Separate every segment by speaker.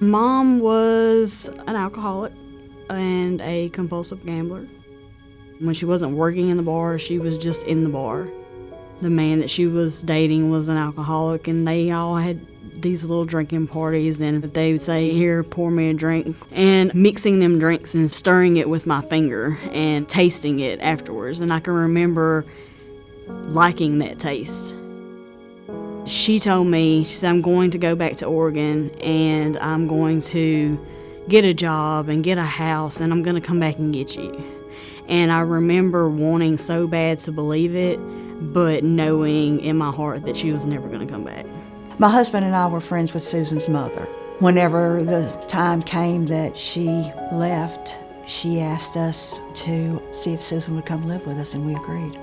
Speaker 1: Mom was an alcoholic and a compulsive gambler. When she wasn't working in the bar, she was just in the bar. The man that she was dating was an alcoholic, and they all had these little drinking parties, and they would say, "Here, pour me a drink," and mixing them drinks and stirring it with my finger and tasting it afterwards. And I can remember liking that taste. She told me, she said, "I'm going to go back to Oregon and I'm going to get a job and get a house and I'm going to come back and get you." And I remember wanting so bad to believe it, but knowing in my heart that she was never going to come back.
Speaker 2: My husband and I were friends with Susan's mother. Whenever the time came that she left, she asked us to see if Susan would come live with us, and we agreed.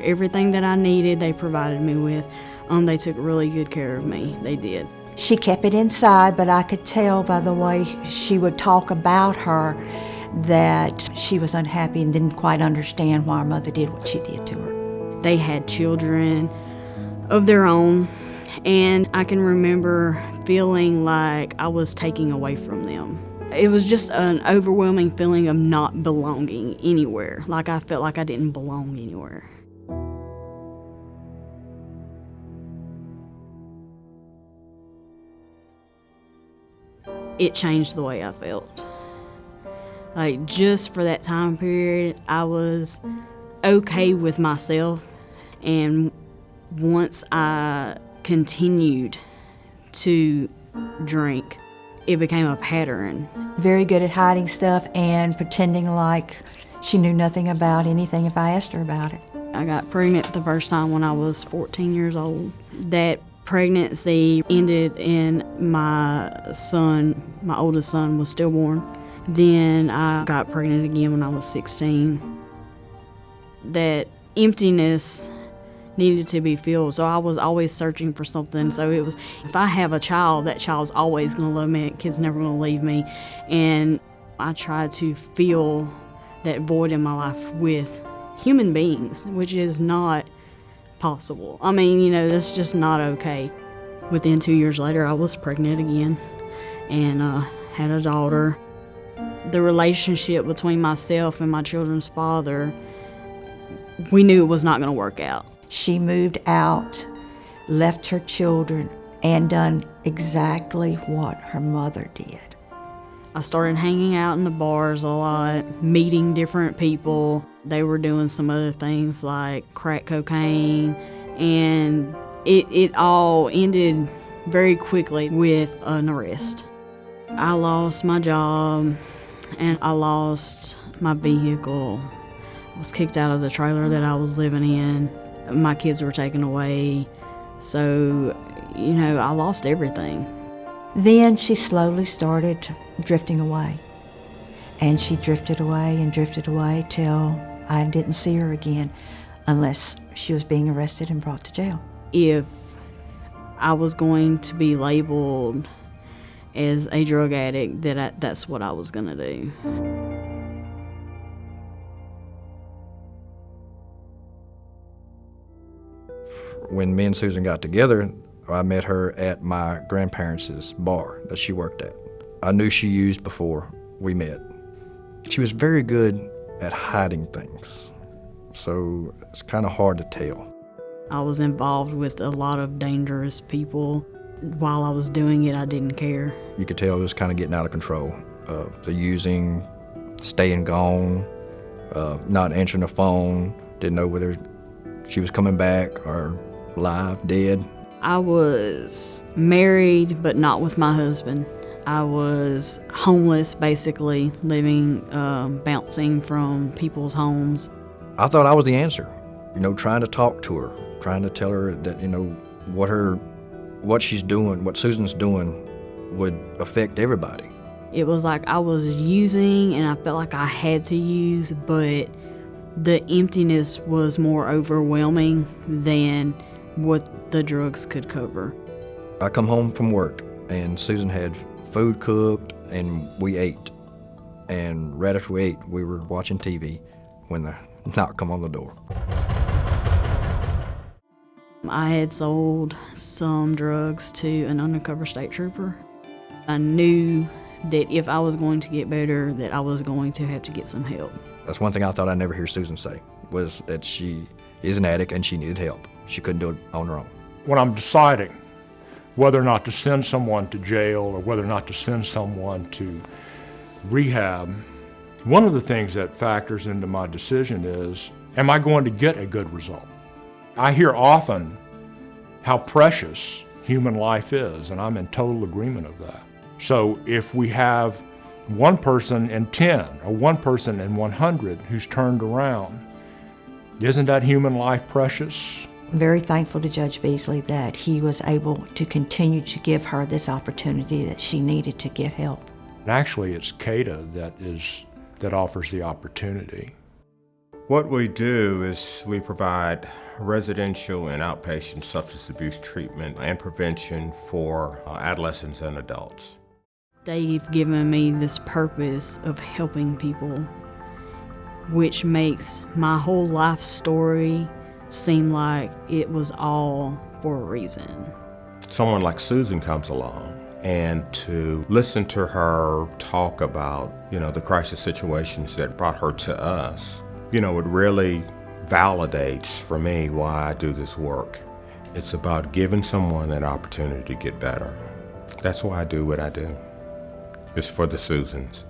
Speaker 1: Everything that I needed, they provided me with. They took really good care of me. They did.
Speaker 2: She kept it inside, but I could tell by the way she would talk about her that she was unhappy and didn't quite understand why her mother did what she did to her.
Speaker 1: They had children of their own, and I can remember feeling like I was taking away from them. It was just an overwhelming feeling of not belonging anywhere. Like I felt like I didn't belong anywhere. It changed the way I felt. Like, just for that time period, I was okay with myself, and once I continued to drink, it became a pattern.
Speaker 2: Very good at hiding stuff and pretending like she knew nothing about anything if I asked her about it.
Speaker 1: I got pregnant the first time when I was 14 years old. That pregnancy ended in my oldest son was stillborn. Then I got pregnant again when I was 16. That emptiness needed to be filled, so I was always searching for something. So it was, if I have a child, that child's always going to love me, that kid's never going to leave me. And I tried to fill that void in my life with human beings, which is not possible. I mean, that's just not okay. Within 2 years later, I was pregnant again and had a daughter. The relationship between myself and my children's father, we knew it was not going to work out.
Speaker 2: She moved out, left her children, and done exactly what her mother did.
Speaker 1: I started hanging out in the bars a lot, meeting different people. They were doing some other things like crack cocaine, and it all ended very quickly with an arrest. I lost my job, and I lost my vehicle. I was kicked out of the trailer that I was living in. My kids were taken away, so, I lost everything.
Speaker 2: Then she slowly started drifting away. And she drifted away till I didn't see her again unless she was being arrested and brought to jail.
Speaker 1: If I was going to be labeled as a drug addict, that's what I was going to do.
Speaker 3: When me and Susan got together, I met her at my grandparents' bar that she worked at. I knew she used before we met. She was very good at hiding things, so it's kind of hard to tell.
Speaker 1: I was involved with a lot of dangerous people. While I was doing it, I didn't care.
Speaker 3: You could tell it was kind of getting out of control. The using, staying gone, not answering the phone, didn't know whether she was coming back or alive, dead.
Speaker 1: I was married, but not with my husband. I was homeless, basically, living, bouncing from people's homes.
Speaker 3: I thought I was the answer, trying to talk to her, trying to tell her that, what she's doing, what Susan's doing would affect everybody.
Speaker 1: It was like I was using, and I felt like I had to use, but the emptiness was more overwhelming than what the drugs could cover.
Speaker 3: I come home from work, and Susan had food cooked, and we ate. And right after we ate, we were watching TV when the knock come on the door.
Speaker 1: I had sold some drugs to an undercover state trooper. I knew that if I was going to get better, that I was going to have to get some help.
Speaker 3: That's one thing I thought I'd never hear Susan say, was that she is an addict and she needed help. She couldn't do it on her own.
Speaker 4: When I'm deciding whether or not to send someone to jail or whether or not to send someone to rehab, one of the things that factors into my decision is, am I going to get a good result? I hear often how precious human life is, and I'm in total agreement of that. So if we have one person in 10 or one person in 100 who's turned around, isn't that human life precious?
Speaker 2: I'm very thankful to Judge Beasley that he was able to continue to give her this opportunity that she needed to get help.
Speaker 4: And actually, it's CADA that offers the opportunity.
Speaker 5: What we do is we provide residential and outpatient substance abuse treatment and prevention for adolescents and adults.
Speaker 1: They've given me this purpose of helping people, which makes my whole life story seem like it was all for a reason.
Speaker 5: Someone like Susan comes along, and to listen to her talk about, the crisis situations that brought her to us, it really validates for me why I do this work. It's about giving someone that opportunity to get better. That's why I do what I do. It's for the Susans.